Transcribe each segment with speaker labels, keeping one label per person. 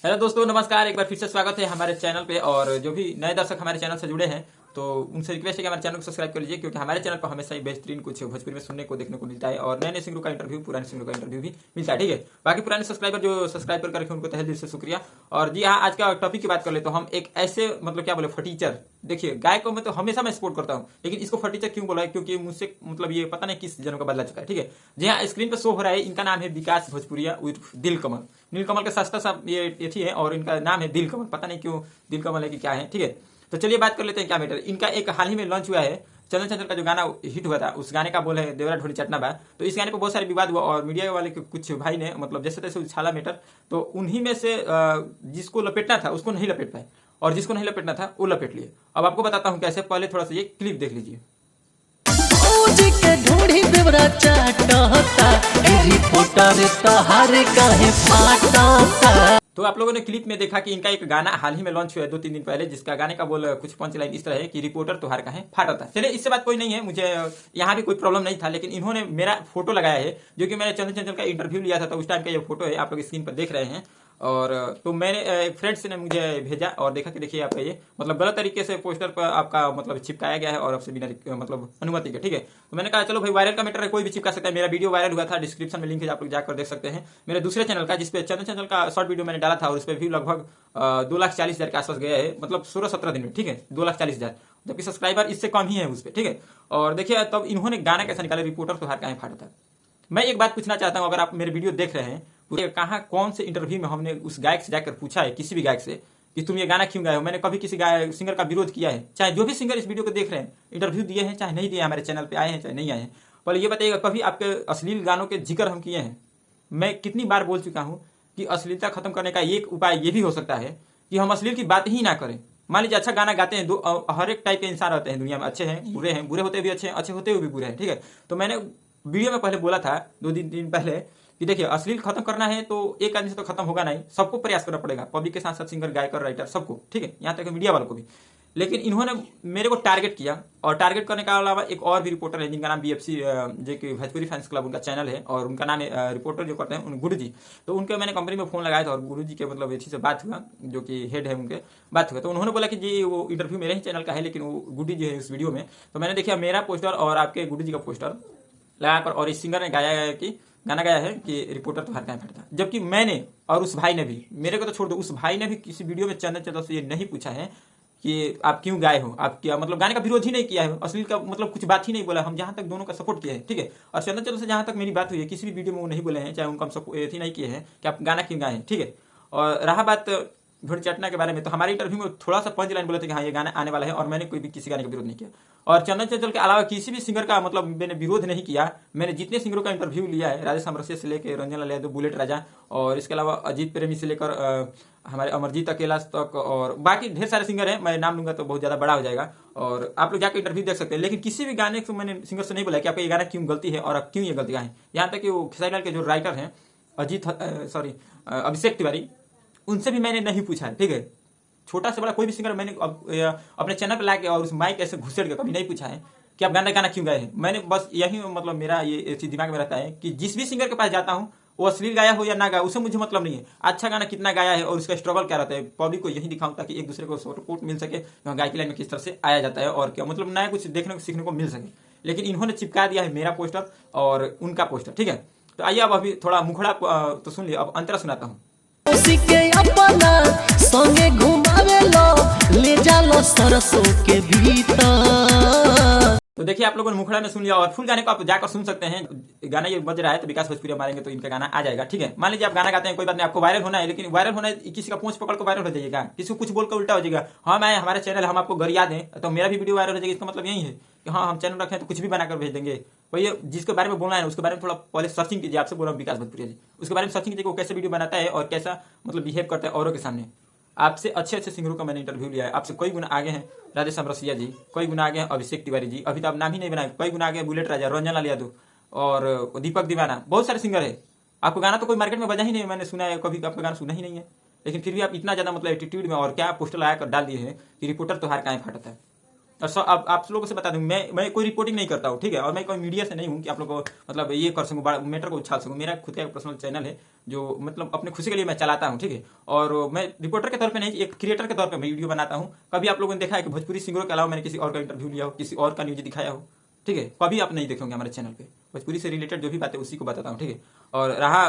Speaker 1: Hello दोस्तों, नमस्कार। एक बार फिर से स्वागत है हमारे चैनल पे। और जो भी नए दर्शक हमारे चैनल से जुड़े हैं तो उनसे रिक्वेस्ट है कि हमारे चैनल को सब्सक्राइब कर लीजिए, क्योंकि हमारे चैनल पर हमेशा ही बेहतरीन कुछ भोजपुरी में सुनने को देखने को मिलता है और नए नए सिंगरों का इंटरव्यू, पुराने सिंगरों का इंटरव्यू भी मिलता है। ठीक है, बाकी पुराने सब्सक्राइबर जो सब्सक्राइब कर रखे उनको तहे दिल से शुक्रिया। और जी हाँ, आज का टॉपिक की बात कर ले तो हम एक ऐसे क्या बोले फटीचर। देखिए, गाय को मैं तो हमेशा मैं सपोर्ट करता हूँ, लेकिन इसको फटीचर क्यों बोला है? क्योंकि मुझसे ये पता नहीं किस जनों का बदला चुका है। ठीक है, जी हाँ, स्क्रीन पर शो हो रहा है। इनका नाम है विकास भोजपुरिया उर्फ दिल कमल। नीलकमल का सस्ता सा ये थी है और इनका नाम है दिल कमल। पता नहीं क्यों दिल कमल है कि क्या है। ठीक है, तो चलिए बात कर लेते हैं क्या मैटर। इनका एक हाल ही में लॉन्च हुआ है चंदन चंचल का जो गाना हिट हुआ था, उस गाने का बोल है देवरा ढोली चटना बा। तो इस गाने पर बहुत सारे विवाद हुआ और मीडिया वाले के कुछ भाई ने जैसे तैसे उछाला मैटर। तो उन्हीं में से जिसको लपेटना था उसको नहीं लपेट पाए और जिसको नहीं लपेटना था वो लपेट लिए। अब आपको बताता हूँ कैसे। पहले थोड़ा सा ये क्लिप देख लीजिए। तो आप लोगों ने क्लिप में देखा कि इनका एक गाना हाल ही में लॉन्च हुआ है 2-3 दिन पहले, जिसका गाने का बोल कुछ पंच लाइन इस तरह है कि रिपोर्टर तुहार कहे फाटा था। चलिए, इससे बात कोई नहीं है, मुझे यहाँ भी कोई प्रॉब्लम नहीं था, लेकिन इन्होंने मेरा फोटो लगाया है जो कि मैंने चंदन चंचल का इंटरव्यू लिया था। तो उस टाइम का ये फोटो है, आप लोग स्क्रीन पर देख रहे हैं। और तो मैंने एक फ्रेंड्स ने मुझे भेजा और देखा कि देखिए आपका ये गलत तरीके से पोस्टर पर आपका चिपकाया गया है और आपसे बिना अनुमति के। ठीक है, तो मैंने कहा चलो भाई, वायरल का मैटर है, कोई भी चिपका सकता है। मेरा वीडियो वायरल हुआ था, डिस्क्रिप्शन में लिंक है, आप लोग जाकर देख सकते हैं। मेरे दूसरे चैनल का, जिसपे चंदन चंचल का शॉर्ट वीडियो मैंने डाला था और उस पर व्यू लगभग 2,40,000 के आसपास गया है, 16-17 दिन में। ठीक है, 2,40,000, जबकि सब्सक्राइबर इससे कम ही है उस पर। ठीक है, और देखिए तब इन्होंने गाना कैसा निकाला, रिपोर्टर तुहार काहे फाटा था। मैं एक बात पूछना चाहता हूं, अगर आप मेरे वीडियो देख रहे हैं, कहाँ कौन से इंटरव्यू में हमने उस गायक से जाकर पूछा है, किसी भी गायक से, कि तुम ये गाना क्यों गाए हो? मैंने कभी किसी सिंगर का विरोध किया है? चाहे जो भी सिंगर इस वीडियो को देख रहे हैं, इंटरव्यू दिए हैं चाहे नहीं दिए, हमारे चैनल पे आए हैं चाहे नहीं आए हैं, पर ये बताइएगा कभी आपके अश्लील गानों के जिक्र हम किए हैं? मैं कितनी बार बोल चुका हूं कि अश्लीलता खत्म करने का एक उपाय ये भी हो सकता है कि हम अश्लील की बात ही ना करें। मान लीजिए अच्छा गाना गाते हैं, हर एक टाइप के इंसान रहते हैं दुनिया में, अच्छे हैं बुरे होते भी अच्छे हैं, अच्छे होते हुए भी बुरे हैं। ठीक है, तो मैंने वीडियो में पहले बोला था 2 दिन पहले कि देखिए, अश्लील खत्म करना है तो एक आदमी से तो खत्म होगा नहीं, सबको प्रयास करना पड़ेगा, पब्लिक के साथ साथ सिंगर, गायकर, राइटर, सबको। ठीक है, यहाँ तक मीडिया वालों को भी। लेकिन इन्होंने मेरे को टारगेट किया, और टारगेट करने के अलावा एक और भी रिपोर्टर है जिनका नाम BFC, जो कि भोजपुरी फैंस क्लब उनका चैनल है, और उनका नाम है रिपोर्टर जो करते हैं गुरु जी। तो उनके मैंने कंपनी में फोन लगाया था और गुरु जी के अच्छी से बात हुआ, जो कि हेड है उनके, बात हुआ। तो उन्होंने बोला कि जी वो इंटरव्यू मेरे ही चैनल का है, लेकिन वो गुरु जी है इस वीडियो में। तो मैंने देखा मेरा पोस्टर और आपके गुरु जी का पोस्टर लगाकर, और इस सिंगर ने गाना गाया है कि रिपोर्टर तो हर काहे फटता। जबकि मैंने और उस भाई ने भी, मेरे को तो छोड़ दो, उस भाई ने भी किसी वीडियो में चंदन चंचल से ये नहीं पूछा है कि आप क्यों गाए हो, आप क्या गाने का विरोध ही नहीं किया है, अश्लील का कुछ बात ही नहीं बोला। हम जहां तक दोनों का सपोर्ट किया है। ठीक है, और चंदन चंचल से जहां तक मेरी बात हुई है, किसी भी वीडियो में वो नहीं बोले हैं, चाहे उनका हम सपोर्ट नहीं किए हैं कि आप गाना क्यों गाए हैं। ठीक है, और रहा बात ढोली चटना के बारे में, तो हमारे इंटरव्यू में थोड़ा सा पंच लाइन बोले थे कि हाँ ये गाना आने वाला है, और मैंने कोई भी किसी गाने का विरोध नहीं किया। और चंदन चंचल के अलावा किसी भी सिंगर का मैंने विरोध नहीं किया। मैंने जितने सिंगरों का इंटरव्यू लिया है, राजेश समरसिया से लेकर रंजन लाल यादव, बुलेट राजा, और इसके अलावा अजीत प्रेमी से लेकर हमारे अमरजीत अकेला तक, और बाकी ढेर सारे सिंगर हैं, मैं नाम लूंगा तो बहुत ज्यादा बड़ा हो जाएगा, और आप लोग जाकर इंटरव्यू देख सकते हैं। लेकिन किसी भी गाने को मैंने सिंगर से नहीं बोला कि आपका ये गाना क्यों गलती है और आप क्यों ये गलती गाएं। यहाँ तक कि वो खेसारी लाल के जो राइटर हैं अभिषेक तिवारी, उनसे भी मैंने नहीं पूछा है। ठीक है, छोटा से बड़ा कोई भी सिंगर मैंने अपने चैनल पर लाके और उस माइक ऐसे घुसेड़ के कभी नहीं पूछा है कि आप गाना क्यों गाए हैं। मैंने बस यही मेरा ये चीज दिमाग में रहता है कि जिस भी सिंगर के पास जाता हूँ, वो अश्लील गाया हो या ना गाया, उससे मुझे मतलब नहीं है। अच्छा गाना कितना गाया है और उसका स्ट्रगल क्या रहता है, पब्लिक को यही दिखाऊं ताकि एक दूसरे को सपोर्ट मिल सके, गायकी लाइन में किस तरह से आया जाता है और क्या नया कुछ देखने को सीखने को मिल सके। लेकिन इन्होंने चिपका दिया है मेरा पोस्टर और उनका पोस्टर। ठीक है, तो आइए अब अभी थोड़ा मुखड़ा तो सुन लिया, अब अंतरा सुनाता हूँ।
Speaker 2: संगे घुमावे लो, ले जालो सरसों के भीतर।
Speaker 1: तो देखिए, आप लोगों ने मुखड़ा में सुन लिया, और फुल गाने को आप जाकर सुन सकते हैं। गाना ये बज रहा है तो विकास भोजपुरिया मारेंगे तो इनका गाना आ जाएगा। ठीक है, मान लीजिए आप गाना गाते हैं, कोई बात नहीं, आपको वायरल होना है, लेकिन वायरल होना है किसी का पूंछ पकड़ को वायरल हो जाएगा, किसी को कुछ बोलकर उल्टा हो जाएगा। हम आए, हमारे चैनल, हम आपको गरिया दें तो मेरा भी वीडियो वायरल हो जाएगा। इसका मतलब यही है कि हाँ, हम चैनल रखें तो कुछ भी बनाकर भेज देंगे। भैया जिसके बारे में बोलना है उसके बारे में थोड़ा पहले सर्चिंग कीजिए। आपसे बोल रहा हूँ विकास भोजपुरिया जी, उसके बारे में सर्चिंग कीजिए, वो कैसे वीडियो बनाता है और कैसा बिहेव करता है औरों के सामने। आपसे अच्छे सिंगरों का मैंने इंटरव्यू लिया है, आपसे कई गुना आगे हैं राजेश समरसिया जी, कई गुना आगे हैं अभिषेक तिवारी जी, अभी तो आप नाम ही नहीं बनाए, कई गुना आगे बुलेट राजा, रंजन लाल यादव और दीपक दीवाना, बहुत सारे सिंगर है। आपको गाना तो कोई मार्केट में बजा ही नहीं, मैंने सुना है, कभी आपका गाना सुना ही नहीं है, लेकिन फिर भी आप इतना ज्यादा एटीट्यूड में और क्या पोस्टर लगा कर डाल दिए हैं कि रिपोर्टर तो हार काहे फाटता है। और अब आप लोगों से बता दूं, मैं कोई रिपोर्टिंग नहीं करता हूँ, ठीक है, और मैं कोई मीडिया से नहीं हूँ कि आप लोग को मतलब ये कर सकूँ, बड़ा मैटर को उछाल सकूँ। मेरा खुद का एक पर्सनल चैनल है जो मतलब अपने खुशी के लिए मैं चलाता हूँ, ठीक है, और मैं रिपोर्टर के तौर पे नहीं, एक क्रिएटर के तौर पे मैं वीडियो बनाता हूँ। कभी आप लोगों ने देखा है कि भोजपुरी सिंगरों के अलावा मैंने किसी और का इंटरव्यू लिया हो, किसी और का न्यूज दिखाया हो, ठीक है, कभी आप नहीं देखेंगे हमारे चैनल पे। भोजपुरी से रिलेटेड जो भी बातें उसी को बताता हूँ, ठीक है। और रहा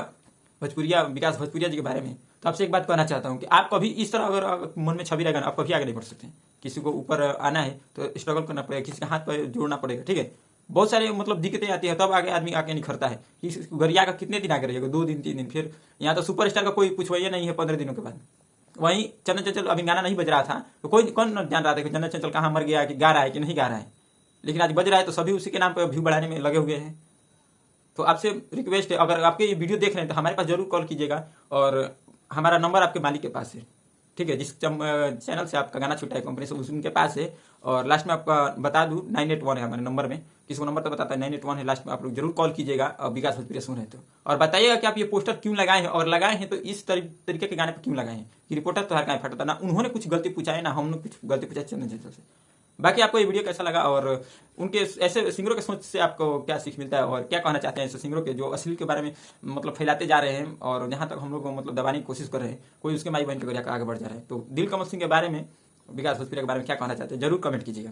Speaker 1: भोजपुरिया विकास भोजपुरिया जी के बारे में, तो आपसे एक बात कहना चाहता हूँ कि आप कभी इस तरह अगर मन में छवि रहेगा ना, आप कभी आगे नहीं बढ़ सकते। किसी को ऊपर आना है तो स्ट्रगल करना पड़ेगा, किसी का हाथ पर जोड़ना पड़ेगा, ठीक है। बहुत सारे मतलब दिक्कतें आती है, तब आगे आदमी आगे निखरता है। गरिया का कितने दिन आगे रहेगा, 2 दिन 3 दिन, फिर यहाँ तो सुपरस्टार का कोई पूछवाइए नहीं है 15 दिनों के बाद। वहीं चंदन चंचल अभी गाना नहीं बज रहा था तो कोई कौन जान रहा था कि चंदन चंचल कहाँ मर गया, कि गा रहा है कि नहीं गा रहा है, लेकिन आज बज रहा है तो सभी उसी के नाम पर व्यू बढ़ाने में लगे हुए हैं। तो आपसे रिक्वेस्ट है, अगर आपके ये वीडियो देख रहे हैं तो हमारे पास जरूर कॉल कीजिएगा, और हमारा नंबर आपके मालिक के पास है, ठीक है, जिस चैनल से आपका गाना छूटा है कंपनी से उनके पास है। और लास्ट में आपका बता दूं 981 है हमारे नंबर में, किसी को नंबर तो बताता है 981 है लास्ट में, आप लोग जरूर कॉल कीजिएगा और विकास भोजपुरिया सुन रहे तो, और बताइएगा कि आप ये पोस्टर क्यों लगाए हैं, और लगाए हैं तो इस तरीके के गाने पर क्यों लगाए हैं कि रिपोर्टर तो हर गाय फटता ना, उन्होंने कुछ गलती पूछा है ना हमने कुछ गलती पूछा चंदन चंचल से। बाकी आपको ये वीडियो कैसा लगा और उनके ऐसे सिंगरों के सोच से आपको क्या सीख मिलता है, और क्या कहना चाहते हैं ऐसे सिंगरों के जो अश्लील के बारे में मतलब फैलाते जा रहे हैं, और जहां तक हम लोग को मतलब दबाने की कोशिश कर रहे हैं, कोई उसके माई बहन के गरिया आगे बढ़ जा रहा है। तो दिल कमल सिंह के बारे में, विकास भोजपुरिया के बारे में क्या कहना चाहते हैं, जरूर कमेंट कीजिएगा।